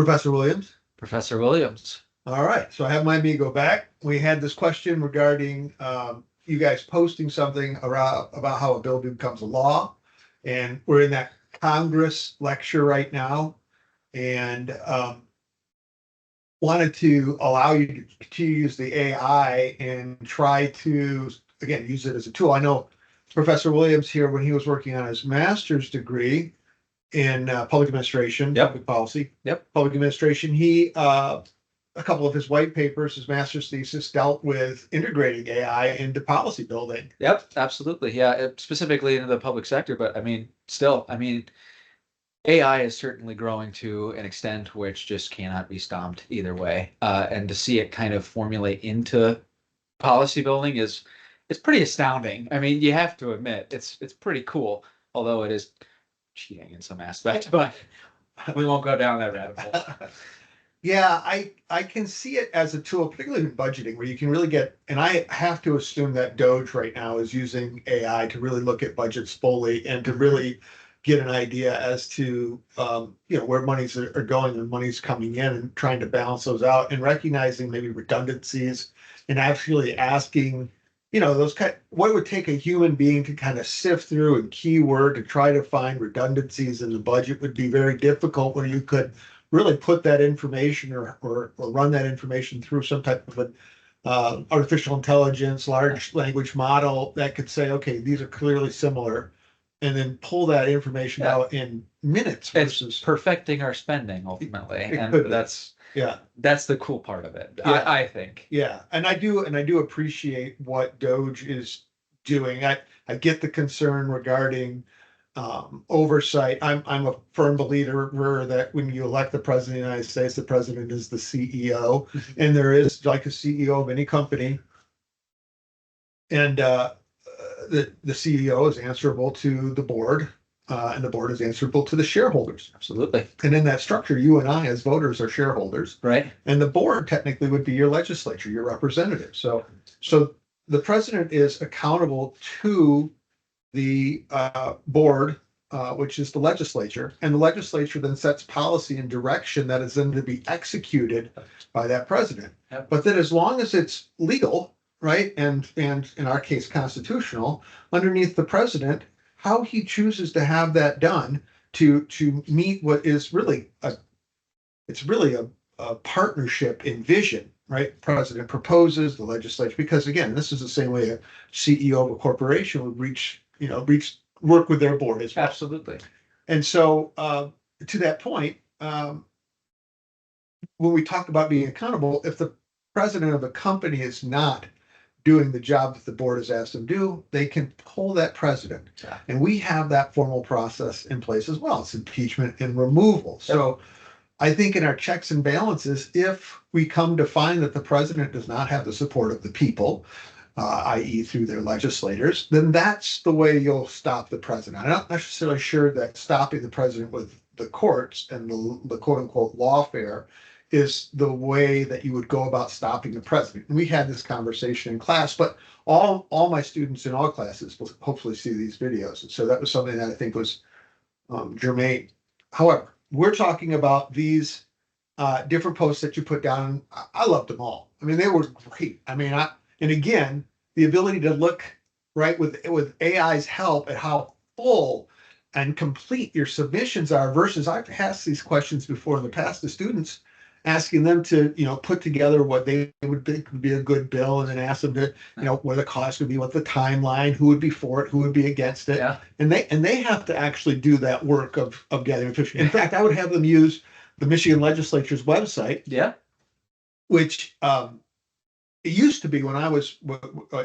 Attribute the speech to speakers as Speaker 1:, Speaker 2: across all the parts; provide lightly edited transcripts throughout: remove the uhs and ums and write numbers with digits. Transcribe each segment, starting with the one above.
Speaker 1: Professor Williams.
Speaker 2: Professor Williams.
Speaker 1: All right, so I have my amigo back. We had this question regarding you guys posting something around about how a bill becomes a law, and we're in that Congress lecture right now, and wanted to allow you to continue to use the AI and try to again use it as a tool. I know Professor Williams here when he was working on his master's degree in public administration,
Speaker 2: Yep.
Speaker 1: public policy,
Speaker 2: Yep.
Speaker 1: public administration. He a couple of his white papers, his master's thesis dealt with integrating AI into policy building.
Speaker 2: Yep, absolutely. Yeah, specifically into the public sector, but still, AI is certainly growing to an extent which just cannot be stopped either way. And to see it kind of formulate into policy building is pretty astounding. I mean, you have to admit it's pretty cool, although it is cheating in some aspects, but we won't go down that rabbit hole.
Speaker 1: Yeah, I can see it as a tool, particularly in budgeting, where you can really get, and I have to assume that Doge right now is using AI to really look at budgets fully and to really get an idea as to where monies are going and money's coming in and trying to balance those out and recognizing maybe redundancies and actually asking, what it would take a human being to kind of sift through and keyword to try to find redundancies in the budget would be very difficult, where you could really put that information or run that information through some type of an artificial intelligence, large language model that could say, okay, these are clearly similar, and then pull that information out in minutes versus
Speaker 2: it's perfecting our spending ultimately. And that's the cool part of it.
Speaker 1: Yeah.
Speaker 2: I think.
Speaker 1: Yeah. And I do appreciate what Doge is doing. I get the concern regarding oversight. I'm a firm believer that when you elect the president of the United States, the president is the CEO, and there is like a CEO of any company, and the CEO is answerable to the board, and the board is answerable to the shareholders.
Speaker 2: Absolutely.
Speaker 1: And in that structure, you and I, as voters, are shareholders,
Speaker 2: right? And
Speaker 1: the board technically would be your legislature, your representative. So the president is accountable to the board, which is the legislature, and the legislature then sets policy and direction that is then to be executed by that president.
Speaker 2: Yep.
Speaker 1: But then, as long as it's legal, right, and in our case constitutional, underneath the president, how he chooses to have that done to meet what is really a partnership in vision. Right, president proposes, the legislature, because again, this is the same way a CEO of a corporation would work with their board as well.
Speaker 2: Absolutely.
Speaker 1: And so to that point, when we talk about being accountable, if the president of a company is not doing the job that the board has asked them to do, they can pull that president.
Speaker 2: Yeah.
Speaker 1: And we have that formal process in place as well. It's impeachment and removal. Yep. So I think in our checks and balances, if we come to find that the president does not have the support of the people, i.e. through their legislators, then that's the way you'll stop the president. I'm not necessarily sure that stopping the president with the courts and the quote unquote lawfare is the way that you would go about stopping the president. And we had this conversation in class, but all my students in all classes will hopefully see these videos. And so that was something that I think was germane. However, we're talking about these different posts that you put down. I loved them all. I mean, they were great. I mean, and again, the ability to look right with AI's help at how full and complete your submissions are versus I've asked these questions before in the past to students, asking them to, put together what they would think would be a good bill, and then ask them to, what the cost would be, what the timeline, who would be for it, who would be against it.
Speaker 2: Yeah.
Speaker 1: And they have to actually do that work of gathering information. In fact, I would have them use the Michigan legislature's website.
Speaker 2: Yeah.
Speaker 1: Which it used to be when I was,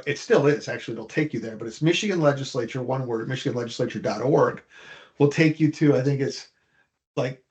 Speaker 1: it still is, actually, it'll take you there, but it's Michigan Legislature, one word, michiganlegislature.org, will take you to, I think it's like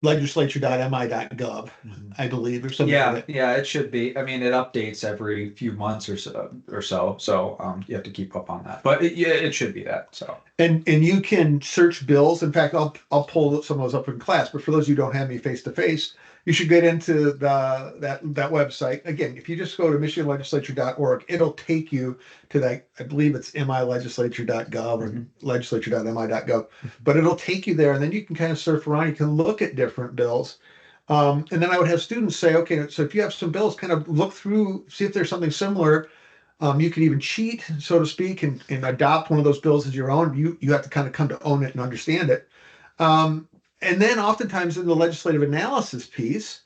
Speaker 1: legislature.mi.gov, I believe, or something like that.
Speaker 2: Yeah, it should be. I mean, it updates every few months or so. So you have to keep up on that. But it should be that. So
Speaker 1: and you can search bills. In fact, I'll pull some of those up in class. But for those who don't have me face to face, you should get into that website. Again, if you just go to michiganlegislature.org, it'll take you to that. I believe it's milegislature.gov or legislature.mi.gov, but it'll take you there, and then you can kind of surf around. You can look at different bills. And then I would have students say, okay, so if you have some bills, kind of look through, see if there's something similar. You can even cheat, so to speak, and adopt one of those bills as your own. You have to kind of come to own it and understand it. And then oftentimes in the legislative analysis piece,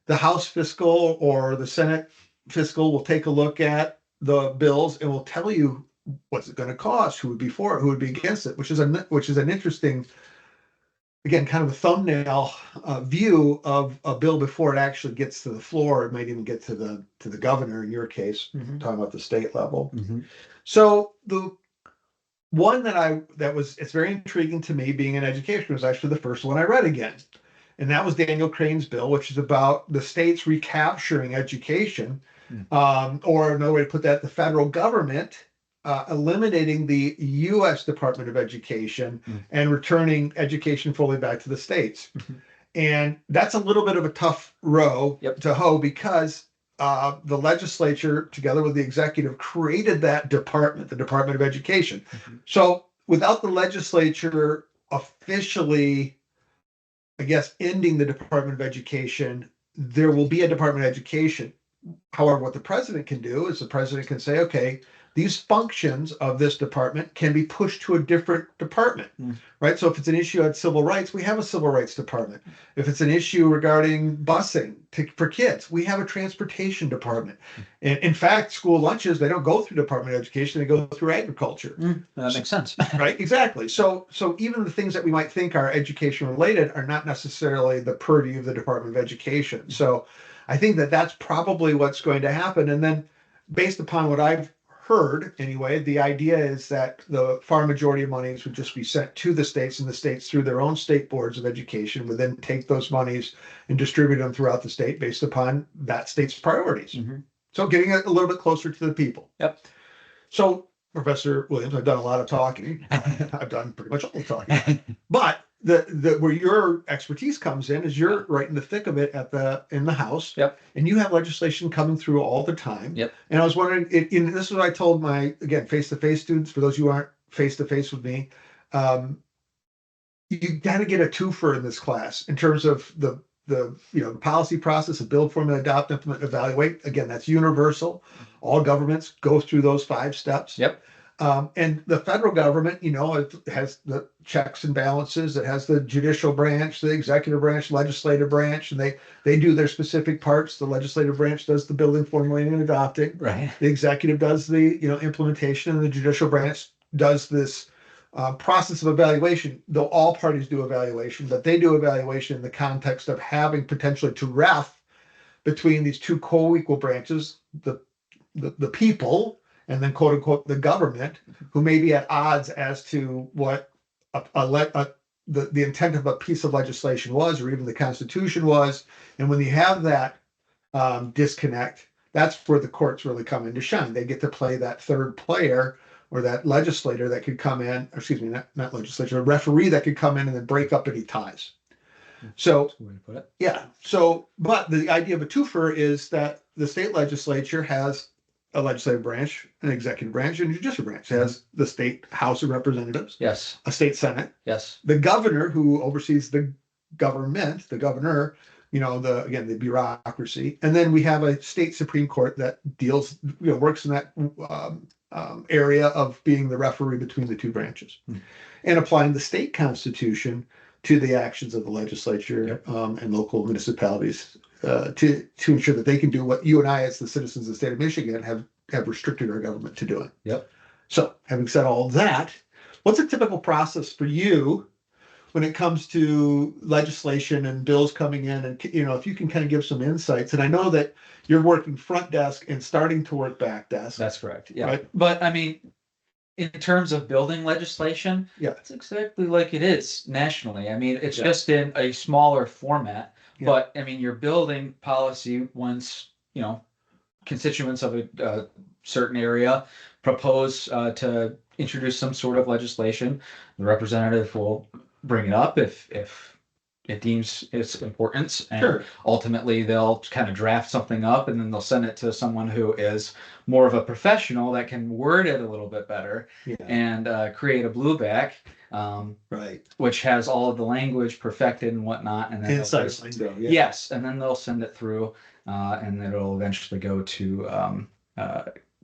Speaker 1: the House fiscal or the Senate fiscal will take a look at the bills and will tell you what's it going to cost, who would be for it, who would be against it, which is an interesting, again, kind of a thumbnail view of a bill before it actually gets to the floor. It might even get to the governor in your case, talking about the state level. So the one it's very intriguing to me, being in education, was actually the first one I read again. And that was Daniel Crane's bill, which is about the states recapturing education, or another way to put that, the federal government eliminating the U.S. Department of Education and returning education fully back to the states. And that's a little bit of a tough row to hoe, because the legislature, together with the executive, created that department, the Department of Education. So without the legislature officially, I guess, ending the Department of Education, there will be a Department of Education. However, what the president can do is the president can say, okay, these functions of this department can be pushed to a different department, right? So if it's an issue on civil rights, we have a civil rights department. If it's an issue regarding busing for kids, we have a transportation department. And in fact, school lunches, they don't go through Department of Education, they go through agriculture.
Speaker 2: That makes sense.
Speaker 1: Right, exactly. So even the things that we might think are education related are not necessarily the purview of the Department of Education. So I think that that's probably what's going to happen. And then based upon what I've heard anyway, the idea is that the far majority of monies would just be sent to the states, and the states, through their own state boards of education, would then take those monies and distribute them throughout the state based upon that state's priorities. So getting it a little bit closer to the people. So Professor Williams, I've done a lot of talking. I've done pretty much all the talking. But the where your expertise comes in is you're right in the thick of it in the House. And you have legislation coming through all the time. And I was wondering, this is what I told my, again, face-to-face students, for those who aren't face-to-face with me, you got to get a twofer in this class in terms of the policy process of build, formulate, adopt, implement, evaluate. Again, that's universal. All governments go through those 5 steps. And the federal government, it has the checks and balances. It has the judicial branch, the executive branch, legislative branch, and they do their specific parts. The legislative branch does the building, formulating, and adopting. The executive does the implementation, and the judicial branch does this process of evaluation. Though all parties do evaluation, but they do evaluation in the context of having potentially to ref between these two co-equal branches, the people, and then quote unquote the government, who may be at odds as to what the intent of a piece of legislation was, or even the Constitution was. And when you have that disconnect, that's where the courts really come in to shine. They get to play that third player, or that legislator that could come in, excuse me, not legislature, a referee that could come in and then break up any ties. So, but the idea of a twofer is that the state legislature has a legislative branch, an executive branch, and a judicial branch. It has the state House of Representatives, a state Senate, the governor, who oversees the government, the governor, the bureaucracy, and then we have a state Supreme Court that deals, works in that area of being the referee between the two branches, and applying the state constitution to the actions of the legislature and local municipalities to ensure that they can do what you and I, as the citizens of the state of Michigan, have restricted our government to doing. So, having said all that, what's a typical process for you when it comes to legislation and bills coming in? And if you can kind of give some insights. And I know that you're working front desk and starting to work back desk.
Speaker 2: That's correct. Right? But I mean, in terms of building legislation, it's exactly like it is nationally. I mean, it's just in a smaller format. But I mean, you're building policy once, constituents of a certain area propose to introduce some sort of legislation. The representative will bring it up if it deems its importance, and ultimately they'll kind of draft something up, and then they'll send it to someone who is more of a professional that can word it a little bit better and create a blueback.
Speaker 1: Right.
Speaker 2: which has all of the language perfected and whatnot, and then
Speaker 1: Inside lingo, yeah.
Speaker 2: yes, and then they'll send it through, and it'll eventually go to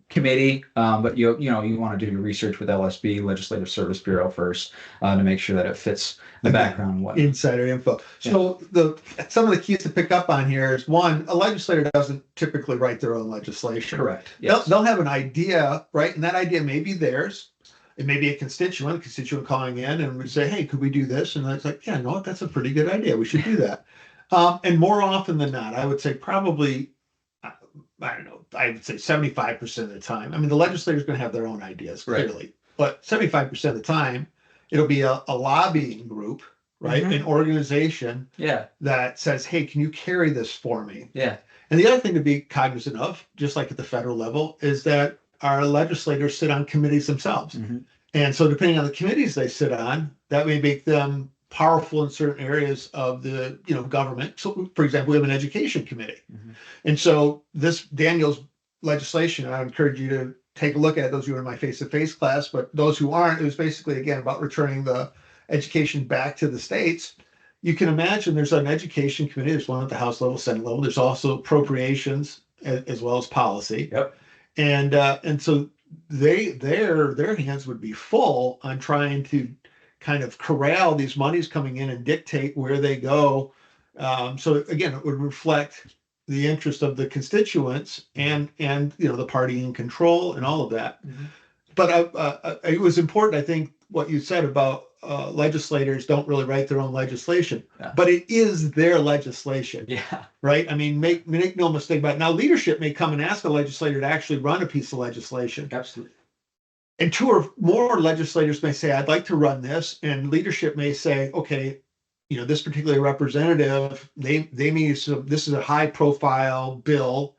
Speaker 2: committee. But you know you want to do your research with LSB, Legislative Service Bureau, first to make sure that it fits the background and whatnot.
Speaker 1: Insider info. So some of the keys to pick up on here is, one, a legislator doesn't typically write their own legislation.
Speaker 2: Correct. Yes.
Speaker 1: They'll have an idea, right? And that idea may be theirs. It may be a constituent calling in and we say, hey, could we do this? And it's like, yeah, no, that's a pretty good idea. We should do that. And more often than not, I would say probably, I don't know, I would say 75% of the time. I mean, the legislator's going to have their own ideas, clearly. Right. But 75% of the time, it'll be a lobbying group, right? Mm-hmm. An organization that says, hey, can you carry this for me?
Speaker 2: Yeah.
Speaker 1: And the other thing to be cognizant of, just like at the federal level, is that our legislators sit on committees themselves. Mm-hmm. And so depending on the committees they sit on, that may make them powerful in certain areas of the government. So for example, we have an education committee. Mm-hmm. And so this Daniel's legislation, I encourage you to take a look at those who are in my face-to-face class, but those who aren't, it was basically, again, about returning the education back to the states. You can imagine there's an education committee. There's one at the House level, Senate level. There's also appropriations as well as policy.
Speaker 2: Yep.
Speaker 1: And so their hands would be full on trying to kind of corral these monies coming in and dictate where they go. So again, it would reflect the interest of the constituents and the party in control and all of that. Mm-hmm. But it was important, I think, what you said about legislators don't really write their own legislation, but it is their legislation.
Speaker 2: Yeah.
Speaker 1: Right. I mean, make no mistake about it. Now, leadership may come and ask a legislator to actually run a piece of legislation.
Speaker 2: Absolutely.
Speaker 1: And two or more legislators may say, I'd like to run this. And leadership may say, okay, this particular representative, they may, so this is a high profile bill.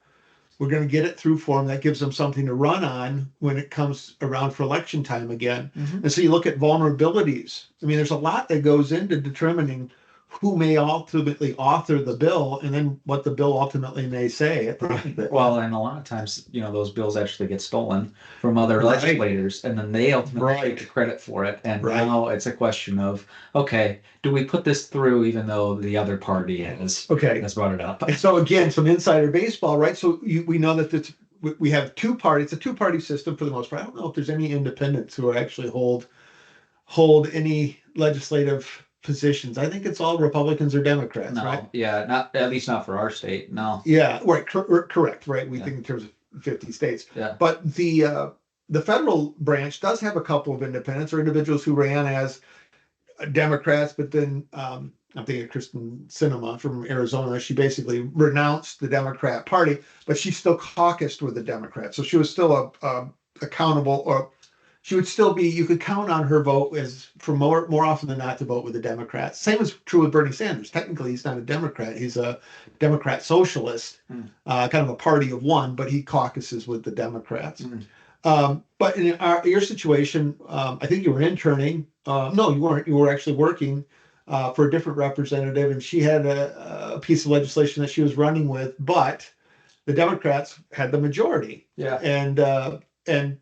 Speaker 1: We're going to get it through for them. That gives them something to run on when it comes around for election time again. Mm-hmm. And so you look at vulnerabilities. I mean, there's a lot that goes into determining who may ultimately author the bill and then what the bill ultimately may say at the end of it.
Speaker 2: Well, and a lot of times, those bills actually get stolen from other legislators, and then they ultimately take the credit for it. And now it's a question of, okay, do we put this through even though the other party has brought it up?
Speaker 1: And so again, some insider baseball, right? So we know that we have two parties. It's a two-party system for the most part. I don't know if there's any independents who actually hold any legislative positions. I think it's all Republicans or Democrats, right?
Speaker 2: Yeah, not at least not for our state. No.
Speaker 1: Yeah, right. Correct. Right. We think in terms of 50 states.
Speaker 2: Yeah.
Speaker 1: But the federal branch does have a couple of independents or individuals who ran as Democrats, but then I'm thinking of Kristen Sinema from Arizona. She basically renounced the Democrat Party, but she still caucused with the Democrats, so she was still accountable, or she would still be, you could count on her vote as for more often than not to vote with the Democrats. Same is true with Bernie Sanders. Technically, he's not a Democrat. He's a Democrat socialist, kind of a party of one, but he caucuses with the Democrats. But in your situation, I think you were interning. No, you weren't. You were actually working for a different representative, and she had a piece of legislation that she was running with, but the Democrats had the majority.
Speaker 2: Yeah.
Speaker 1: And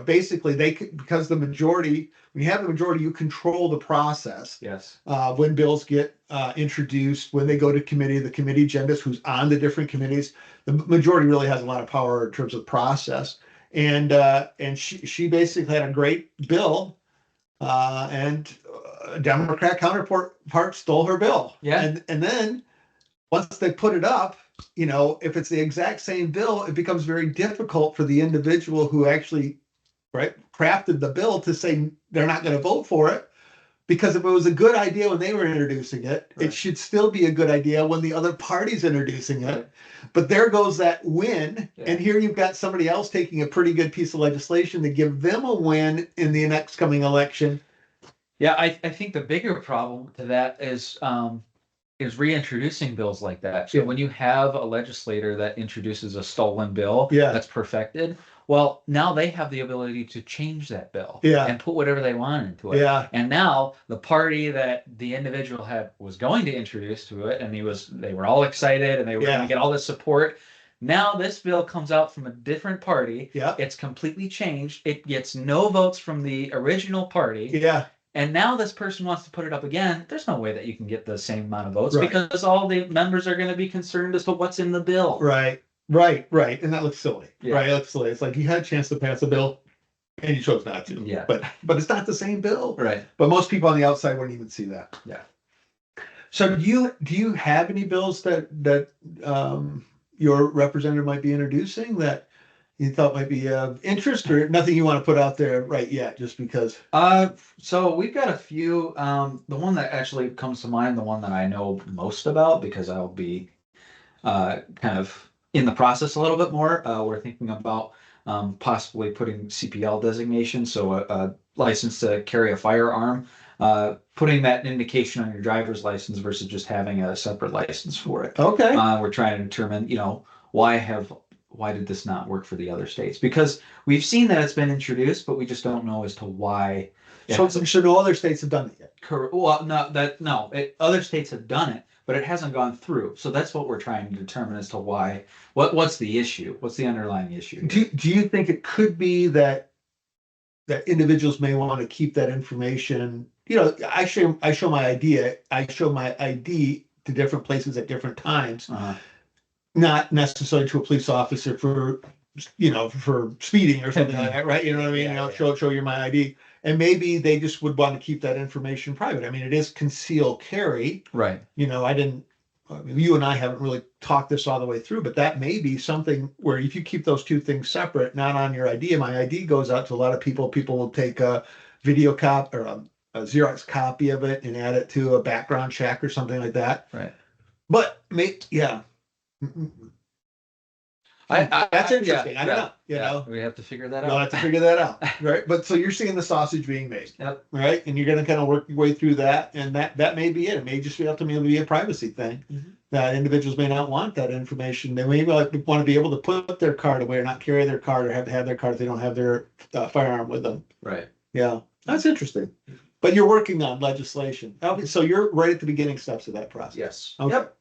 Speaker 1: basically they could, because the majority, when you have the majority, you control the process.
Speaker 2: Yes.
Speaker 1: When bills get introduced, when they go to committee, the committee agendas, who's on the different committees, the majority really has a lot of power in terms of process. And she basically had a great bill, and a Democrat counterpart stole her bill.
Speaker 2: Yeah.
Speaker 1: And then once they put it up, if it's the exact same bill, it becomes very difficult for the individual who actually crafted the bill to say they're not going to vote for it, because if it was a good idea when they were introducing it, it should still be a good idea when the other party's introducing it. But there goes that win. And here you've got somebody else taking a pretty good piece of legislation to give them a win in the next coming election.
Speaker 2: Yeah, I think the bigger problem to that is reintroducing bills like that. So when you have a legislator that introduces a stolen bill that's perfected, well, now they have the ability to change that bill and put whatever they want into it.
Speaker 1: Yeah.
Speaker 2: And now the party that the individual was going to introduce to it, and they were all excited and they were going to get all this support. Now this bill comes out from a different party.
Speaker 1: Yeah.
Speaker 2: It's completely changed. It gets no votes from the original party.
Speaker 1: Yeah.
Speaker 2: And now this person wants to put it up again. There's no way that you can get the same amount of votes
Speaker 1: Right.
Speaker 2: because all the members are going to be concerned as to what's in the bill.
Speaker 1: Right. Right. And that looks silly.
Speaker 2: Yeah.
Speaker 1: Right. It looks silly. It's like you had a chance to pass a bill and you chose not to.
Speaker 2: Yeah.
Speaker 1: But it's not the same bill.
Speaker 2: Right.
Speaker 1: But most people on the outside wouldn't even see that.
Speaker 2: Yeah.
Speaker 1: So do you have any bills that your representative might be introducing that you thought might be of interest, or nothing you want to put out there right yet, just because?
Speaker 2: So we've got a few. The one that actually comes to mind, the one that I know most about because I'll be kind of in the process a little bit more. We're thinking about possibly putting CPL designation, so a license to carry a firearm, putting that indication on your driver's license versus just having a separate license for it.
Speaker 1: Okay.
Speaker 2: We're trying to determine, why did this not work for the other states? Because we've seen that it's been introduced, but we just don't know as to why.
Speaker 1: So no other states have done it yet.
Speaker 2: Well, other states have done it, but it hasn't gone through. So that's what we're trying to determine as to why. What's the issue? What's the underlying issue?
Speaker 1: Do you think it could be that individuals may want to keep that information? I show my ID. I show my ID to different places at different times. Not necessarily to a police officer for speeding or something like that, right? You know what I mean?
Speaker 2: Yeah,
Speaker 1: show you my ID. And maybe they just would want to keep that information private. I mean, it is concealed carry.
Speaker 2: Right.
Speaker 1: You and I haven't really talked this all the way through, but that may be something where if you keep those two things separate, not on your ID, and my ID goes out to a lot of people. People will take a video copy or a Xerox copy of it and add it to a background check or something like that.
Speaker 2: Right.
Speaker 1: But yeah. That's interesting.
Speaker 2: Yeah,
Speaker 1: I don't know.
Speaker 2: We have to figure that
Speaker 1: You'll
Speaker 2: out.
Speaker 1: have to figure that out, right? But so you're seeing the sausage being made,
Speaker 2: Yep.
Speaker 1: right? And you're going to kind of work your way through that, and that may be it. It may just be ultimately be a privacy thing. That individuals may not want that information. They may want to be able to put their card away, or not carry their card, or have to have their card if they don't have their firearm with them.
Speaker 2: Right.
Speaker 1: Yeah, that's interesting. But you're working on legislation, so you're right at the beginning steps of that process.
Speaker 2: Yes.
Speaker 1: Okay.
Speaker 2: Yep.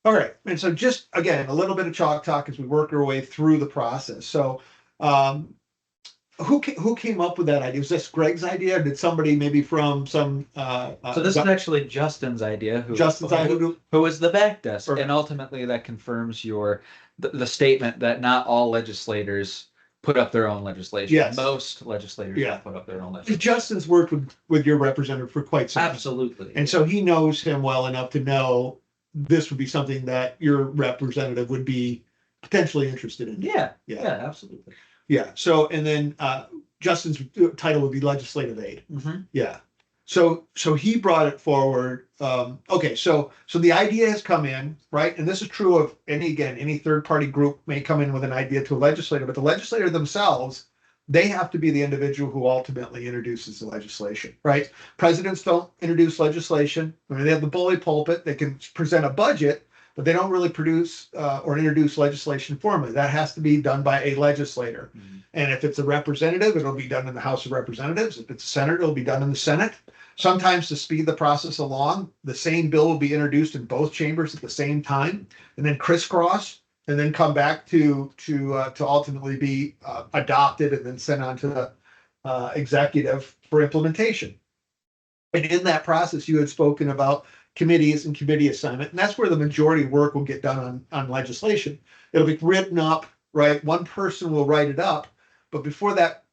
Speaker 1: All right. And so just again, a little bit of chalk talk as we work our way through the process. So who came up with that idea? Was this Greg's idea? Or did somebody maybe from some
Speaker 2: So this is actually Justin's idea, who is the back desk, and ultimately that confirms the statement that not all legislators put up their own legislation.
Speaker 1: Yes.
Speaker 2: Most legislators don't put up their own legislation.
Speaker 1: Justin's worked with your representative for quite some time.
Speaker 2: Absolutely.
Speaker 1: And so he knows him well enough to know this would be something that your representative would be potentially interested in.
Speaker 2: Yeah, absolutely.
Speaker 1: Yeah. So, and then Justin's title would be legislative aid.
Speaker 2: Mm-hmm.
Speaker 1: Yeah. So he brought it forward. Okay. So the idea has come in, right? And this is true of any third party group may come in with an idea to a legislator, but the legislator themselves, they have to be the individual who ultimately introduces the legislation, right? Presidents don't introduce legislation. I mean, they have the bully pulpit. They can present a budget, but they don't really produce or introduce legislation formally. That has to be done by a legislator. Mm-hmm. And if it's a representative, it'll be done in the House of Representatives. If it's a senator, it'll be done in the Senate. Sometimes to speed the process along, the same bill will be introduced in both chambers at the same time and then crisscross, and then come back to ultimately be adopted and then sent on to the executive for implementation. And in that process, you had spoken about committees and committee assignment, and that's where the majority of work will get done on legislation. It'll be written up, right? One person will write it up, but before that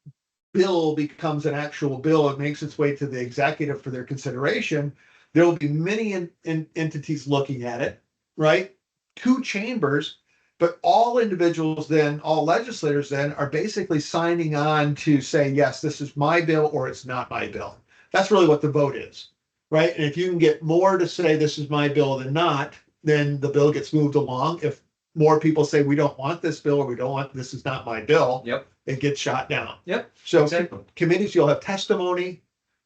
Speaker 1: bill becomes an actual bill, it makes its way to the executive for their consideration. There will be many entities looking at it, right? 2 chambers. But all individuals then, all legislators then are basically signing on to say, yes, this is my bill or it's not my bill. That's really what the vote is, right? And if you can get more to say this is my bill than not, then the bill gets moved along. If more people say we don't want this bill or this is not my bill, it gets shot down.
Speaker 2: Yep.
Speaker 1: So committees, you'll have testimony.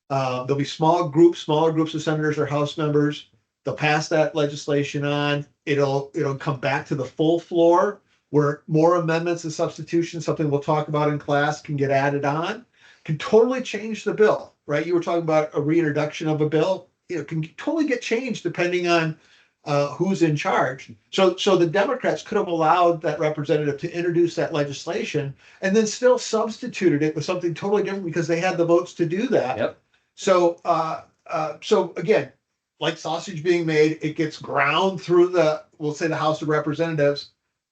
Speaker 1: There'll be smaller groups of senators or House members. They'll pass that legislation on. It'll come back to the full floor where more amendments and substitutions, something we'll talk about in class, can get added on, can totally change the bill, right? You were talking about a reintroduction of a bill. It can totally get changed depending on who's in charge. So the Democrats could have allowed that representative to introduce that legislation and then still substituted it with something totally different because they had the votes to do that.
Speaker 2: Yep.
Speaker 1: So again, like sausage being made, it gets ground through we'll say the House of Representatives,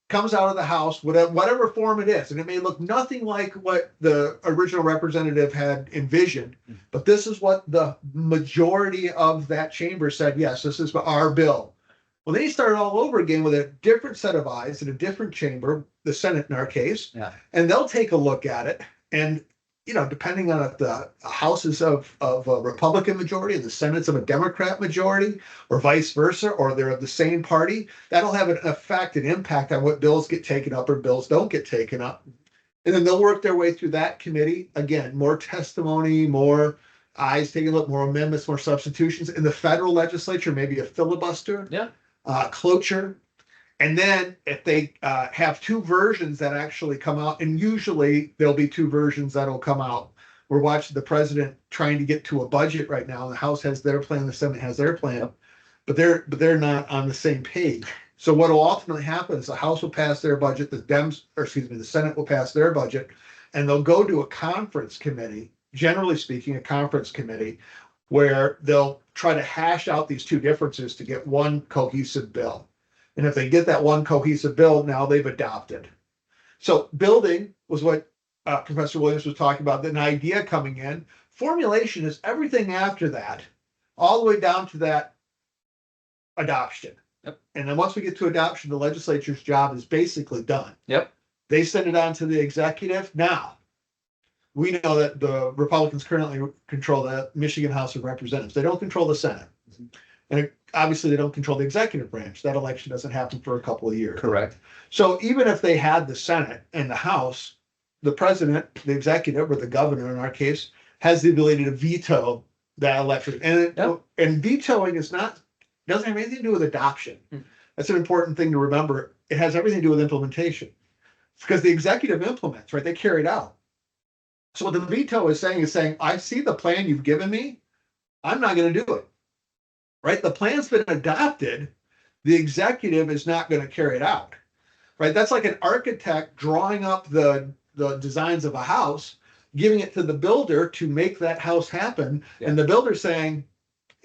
Speaker 1: comes out of the House, whatever form it is, and it may look nothing like what the original representative had envisioned, but this is what the majority of that chamber said. Yes, this is our bill. Well, then he started all over again with a different set of eyes in a different chamber, the Senate in our case, and they'll take a look at it. And depending on if the House is of a Republican majority and the Senate's of a Democrat majority, or vice versa, or they're of the same party, that'll have an effect and impact on what bills get taken up or bills don't get taken up. And then they'll work their way through that committee. Again, more testimony, more eyes taking a look, more amendments, more substitutions. In the federal legislature, maybe a filibuster, cloture. And then if they have two versions that actually come out, and usually there'll be two versions that'll come out. We're watching the president trying to get to a budget right now. The House has their plan, the Senate has their plan, but they're not on the same page. So what will ultimately happen is the House will pass their budget, the Senate will pass their budget, and they'll go to a conference committee, generally speaking, a conference committee, where they'll try to hash out these two differences to get one cohesive bill. And if they get that one cohesive bill, now they've adopted. So building was what Professor Williams was talking about, an idea coming in. Formulation is everything after that, all the way down to that adoption.
Speaker 2: Yep.
Speaker 1: And then once we get to adoption, the legislature's job is basically done.
Speaker 2: Yep.
Speaker 1: They send it on to the executive. Now, we know that the Republicans currently control the Michigan House of Representatives. They don't control the Senate. And obviously, they don't control the executive branch. That election doesn't happen for a couple of years.
Speaker 2: Correct.
Speaker 1: So even if they had the Senate and the House, the president, the executive, or the governor in our case, has the ability to veto that election. And vetoing doesn't have anything to do with adoption. That's an important thing to remember. It has everything to do with implementation. It's because the executive implements, right? They carry it out. So what the veto is saying, I see the plan you've given me. I'm not going to do it. Right? The plan's been adopted. The executive is not going to carry it out. Right? That's like an architect drawing up the designs of a house, giving it to the builder to make that house happen. Yeah. And the builder saying,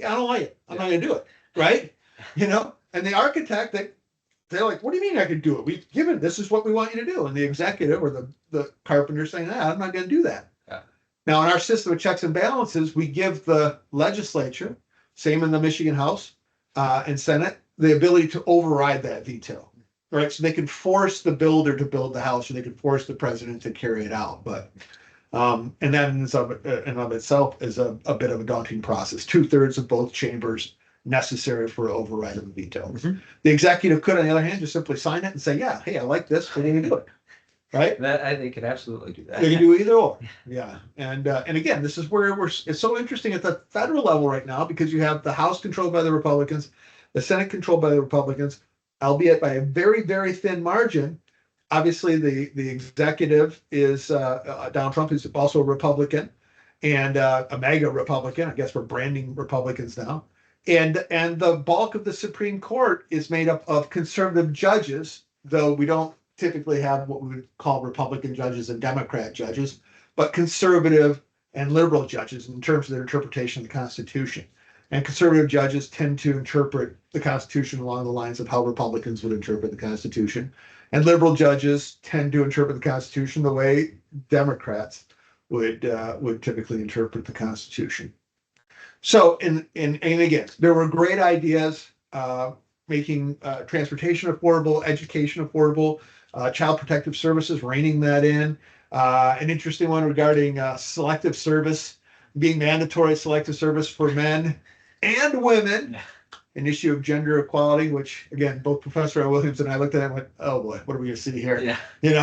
Speaker 1: I don't like it. I'm not going to do it. Right? And the architect, they're like, what do you mean I can do it? We've given, this is what we want you to do. And the executive or the carpenter saying, I'm not going to do that. Yeah. Now, in our system of checks and balances, we give the legislature, same in the Michigan House and Senate, the ability to override that veto, right? So they can force the builder to build the house, or they can force the president to carry it out. But and that in and of itself is a bit of a daunting process. 2/3 of both chambers necessary for override of the veto. Mm-hmm. The executive could, on the other hand, just simply sign it and say, hey, I like this, we need to do it. Right?
Speaker 2: They could absolutely do that.
Speaker 1: They can do either or. Yeah. And again, this is where it's so interesting at the federal level right now, because you have the House controlled by the Republicans, the Senate controlled by the Republicans, albeit by a very, very thin margin. Obviously, the executive is Donald Trump, who's also a Republican, and a MAGA Republican. I guess we're branding Republicans now. And the bulk of the Supreme Court is made up of conservative judges, though we don't typically have what we would call Republican judges and Democrat judges, but conservative and liberal judges in terms of their interpretation of the Constitution. And conservative judges tend to interpret the Constitution along the lines of how Republicans would interpret the Constitution. And liberal judges tend to interpret the Constitution the way Democrats would typically interpret the Constitution. So, and again, there were great ideas, making transportation affordable, education affordable, child protective services, reining that in. An interesting one regarding selective service, being mandatory selective service for men and women. An issue of gender equality, which again, both Professor Williams and I looked at it and went, oh boy, what are we going to see here? Yeah.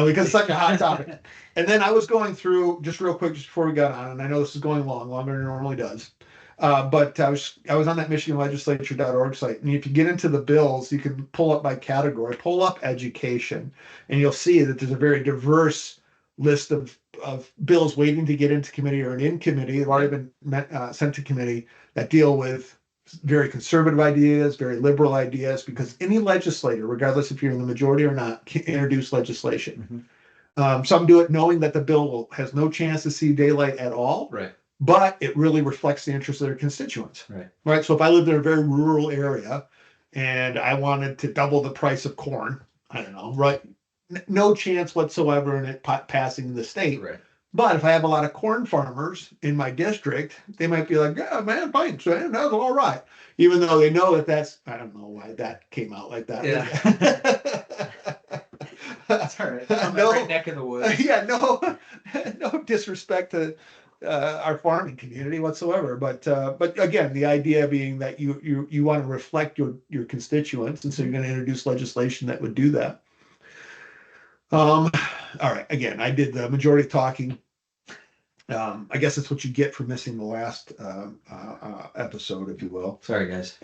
Speaker 1: Because it's such a hot topic. And then I was going through, just real quick, just before we got on, and I know this is going longer than it normally does. But I was on that MichiganLegislature.org site, and if you get into the bills, you can pull up by category, pull up education, and you'll see that there's a very diverse list of bills waiting to get into committee or in committee. They've already been sent to committee that deal with very conservative ideas, very liberal ideas, because any legislator, regardless if you're in the majority or not, can introduce legislation. Some do it knowing that the bill has no chance to see daylight at all,
Speaker 2: Right.
Speaker 1: but it really reflects the interests of their constituents.
Speaker 2: Right.
Speaker 1: Right. So if I lived in a very rural area and I wanted to double the price of corn, I don't know, right? No chance whatsoever in it passing the state.
Speaker 2: Right.
Speaker 1: But if I have a lot of corn farmers in my district, they might be like, yeah, man, fine, so that's all right. Even though they know that that's, I don't know why that came out like that.
Speaker 2: Yeah. That's all right. From
Speaker 1: No.
Speaker 2: every neck of the woods.
Speaker 1: Yeah, no disrespect to our farming community whatsoever. But again, the idea being that you want to reflect your constituents, and so you're going to introduce legislation that would do that. All right. Again, I did the majority talking. I guess that's what you get for missing the last episode, if you will.
Speaker 2: Sorry, guys.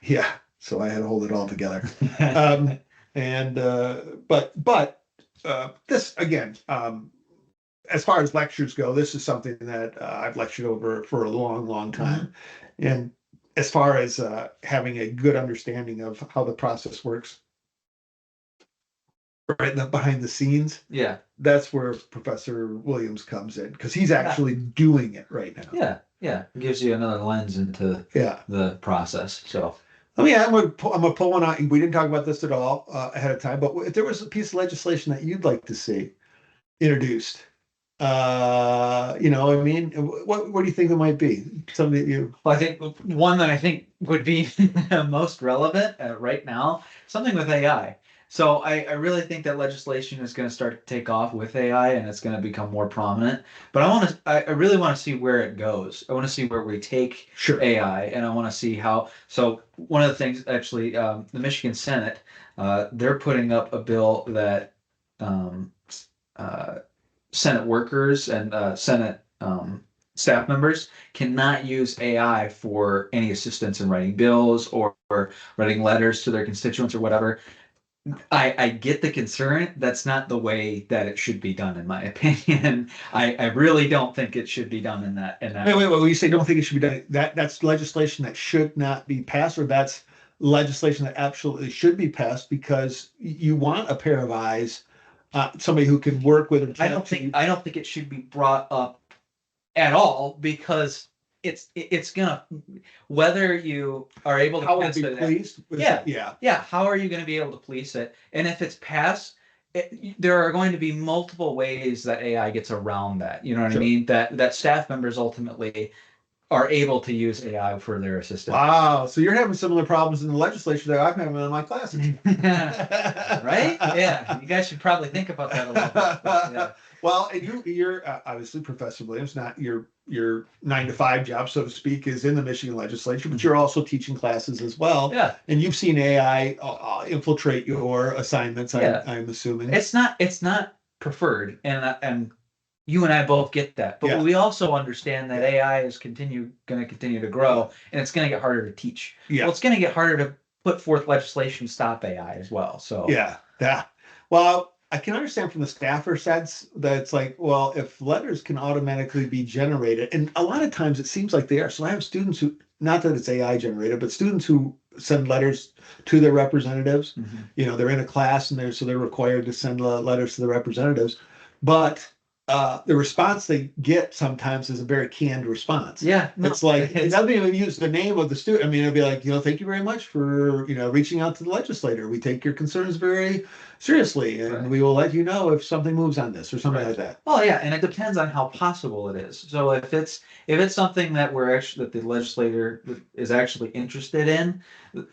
Speaker 1: Yeah. So I had to hold it all together. But this again, as far as lectures go, this is something that I've lectured over for a long time. And as far as having a good understanding of how the process works, right behind the scenes, that's where Professor Williams comes in, because he's actually doing it right now.
Speaker 2: Yeah, it gives you another lens into the process. So
Speaker 1: I mean, I'm gonna pull one out. We didn't talk about this at all ahead of time, but if there was a piece of legislation that you'd like to see introduced, what do you think it might be? Something that you...
Speaker 2: Well, I think one that I think would be most relevant right now, something with AI. So I really think that legislation is going to start to take off with AI, and it's going to become more prominent. But I really want to see where it goes. I want to see where we take AI, and I want to see how. So one of the things, actually, the Michigan Senate, they're putting up a bill that Senate workers and Senate staff members cannot use AI for any assistance in writing bills or writing letters to their constituents or whatever. I get the concern. That's not the way that it should be done, in my opinion. I really don't think it should be done in that.
Speaker 1: Wait. When you say don't think it should be done, that's legislation that should not be passed, or that's legislation that absolutely should be passed because you want a pair of eyes, somebody who can work with it.
Speaker 2: I don't think it should be brought up at all, because it's gonna, whether you are able to
Speaker 1: pass it.
Speaker 2: How are you going to be able to police it? And if it's passed, there are going to be multiple ways that AI gets around that. You know what I mean? That staff members ultimately are able to use AI for their assistance.
Speaker 1: Wow. So you're having similar problems in the legislature that I'm having in my classes.
Speaker 2: Right? Yeah. You guys should probably think about that a little bit. Yeah.
Speaker 1: Well, and you're obviously Professor Williams, not your 9-to-5 job, so to speak, is in the Michigan legislature, but you're also teaching classes as well.
Speaker 2: Yeah.
Speaker 1: And you've seen AI infiltrate your assignments, I'm assuming.
Speaker 2: It's not preferred, and you and I both get that, but we also understand that AI is going to continue to grow, and it's going to get harder to teach.
Speaker 1: Yeah.
Speaker 2: Well, it's going to get harder to put forth legislation to stop AI as well. So
Speaker 1: yeah. Well, I can understand from the staffer sense that it's like, well, if letters can automatically be generated, and a lot of times it seems like they are. So I have students who, not that it's AI generated, but students who send letters to their representatives. Mm-hmm. They're in a class and they're required to send letters to the representatives, but the response they get sometimes is a very canned response.
Speaker 2: Yeah.
Speaker 1: No, it's like, it doesn't even use the name of the student. I mean, it'll be like, thank you very much for, reaching out to the legislator. We take your concerns very seriously, and we will let you know if something moves on this or something like that.
Speaker 2: Well, yeah. And it depends on how possible it is. So if it's something that that the legislator is actually interested in,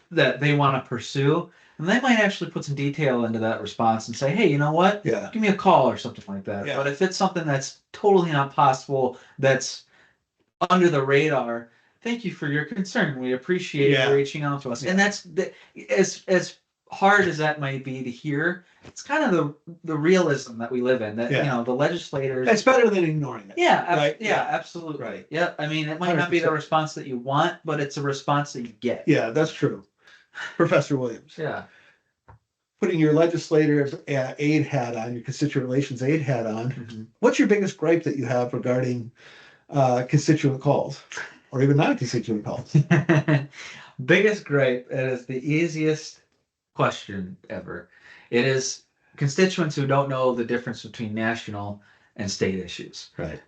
Speaker 2: that they want to pursue, and they might actually put some detail into that response and say, hey, you know what?
Speaker 1: Yeah.
Speaker 2: Give me a call or something like that. Yeah. But if it's something that's totally not possible, that's under the radar, thank you for your concern. We appreciate you reaching out to us. Yeah. And that's as hard as that might be to hear, it's kind of the realism that we live in, that the legislators.
Speaker 1: It's better than ignoring it.
Speaker 2: Yeah,
Speaker 1: right?
Speaker 2: Absolutely.
Speaker 1: Right.
Speaker 2: Yeah. I mean, it might not be the response that you want, but it's a response that you get.
Speaker 1: Yeah, that's true. Professor Williams.
Speaker 2: Yeah.
Speaker 1: Putting your legislative aid hat on, your constituent relations aid hat on, what's your biggest gripe that you have regarding constituent calls? or even non-constituent calls.
Speaker 2: Biggest gripe, it is the easiest question ever. It is constituents who don't know the difference between national and state issues.
Speaker 1: Right.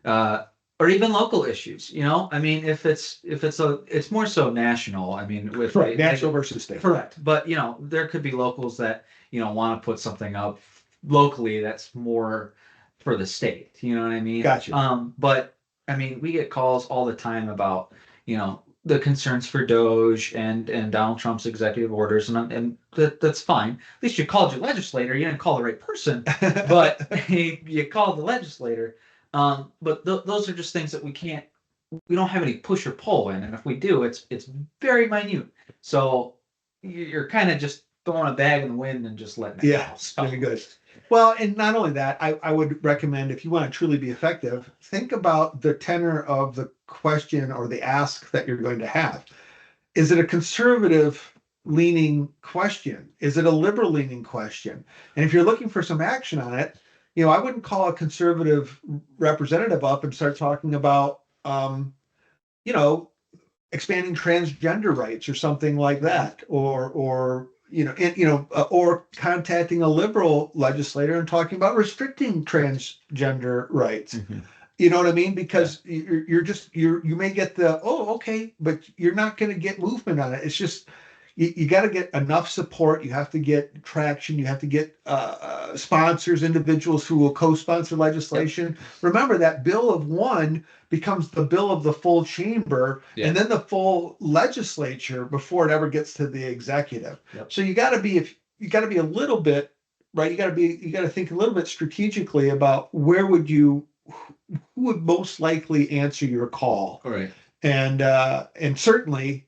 Speaker 2: Or even local issues, you know? I mean, it's more so national. I mean, with
Speaker 1: Correct. National versus state.
Speaker 2: correct. But, you know, there could be locals that, you know, want to put something up locally that's more for the state. You know what I mean?
Speaker 1: Gotcha.
Speaker 2: But I mean, we get calls all the time about, you know, the concerns for Doge and Donald Trump's executive orders, and that's fine. At least you called your legislator. You didn't call the right person, but you called the legislator. But those are just things that we don't have any push or pull in, and if we do, it's very minute. So you're kind of just throwing a bag in the wind and just letting it
Speaker 1: Yeah,
Speaker 2: go. So,
Speaker 1: very good. Well, and not only that, I would recommend, if you want to truly be effective, think about the tenor of the question or the ask that you're going to have. Is it a conservative leaning question? Is it a liberal leaning question? And if you're looking for some action on it, you know, I wouldn't call a conservative representative up and start talking about, you know, expanding transgender rights or something like that, or or contacting a liberal legislator and talking about restricting transgender rights.
Speaker 2: Mhm.
Speaker 1: You know what I mean? Because you may get the, oh, okay, but you're not going to get movement on it. It's just you got to get enough support. You have to get traction. You have to get sponsors, individuals who will co-sponsor legislation. Remember that bill of one becomes the bill of the full chamber,
Speaker 2: Yeah.
Speaker 1: and then the full legislature before it ever gets to the executive.
Speaker 2: Yep.
Speaker 1: So you got to be a little bit right. You got to think a little bit strategically about who would most likely answer your call.
Speaker 2: All right.
Speaker 1: And certainly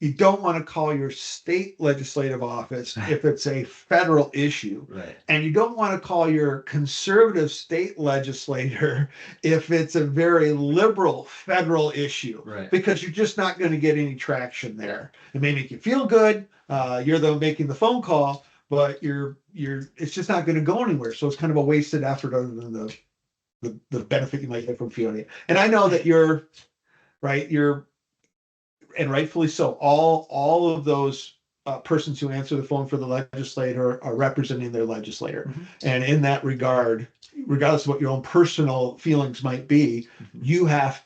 Speaker 1: you don't want to call your state legislative office if it's a federal issue.
Speaker 2: Right.
Speaker 1: And you don't want to call your conservative state legislator if it's a very liberal federal issue.
Speaker 2: Right.
Speaker 1: Because you're just not going to get any traction there. It may make you feel good. You're the making the phone call, but it's just not going to go anywhere. So it's kind of a wasted effort other than the benefit you might get from feeling it. And I know that you're and rightfully so, all of those persons who answer the phone for the legislator are representing their legislator.
Speaker 2: Mhm.
Speaker 1: And in that regard, regardless of what your own personal feelings might be, you have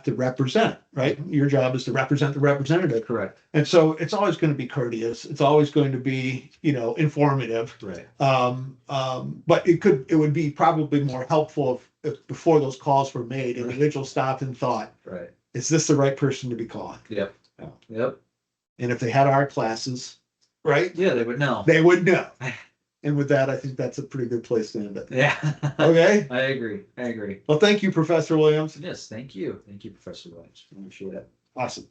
Speaker 1: to represent, right? Your job is to represent the representative.
Speaker 2: Correct.
Speaker 1: And so it's always going to be courteous. It's always going to be, informative.
Speaker 2: Right.
Speaker 1: But it would be probably more helpful if before those calls were made, individuals stopped and thought,
Speaker 2: Right.
Speaker 1: is this the right person to be calling?
Speaker 2: Yep.
Speaker 1: Yeah.
Speaker 2: Yep.
Speaker 1: And if they had our classes, right,
Speaker 2: Yeah, they would know.
Speaker 1: they would know. And with that, I think that's a pretty good place to end it.
Speaker 2: Yeah.
Speaker 1: Okay.
Speaker 2: I agree.
Speaker 1: Well, thank you, Professor Williams.
Speaker 2: Yes, thank you. Thank you, Professor Williams. I appreciate it.
Speaker 1: Awesome.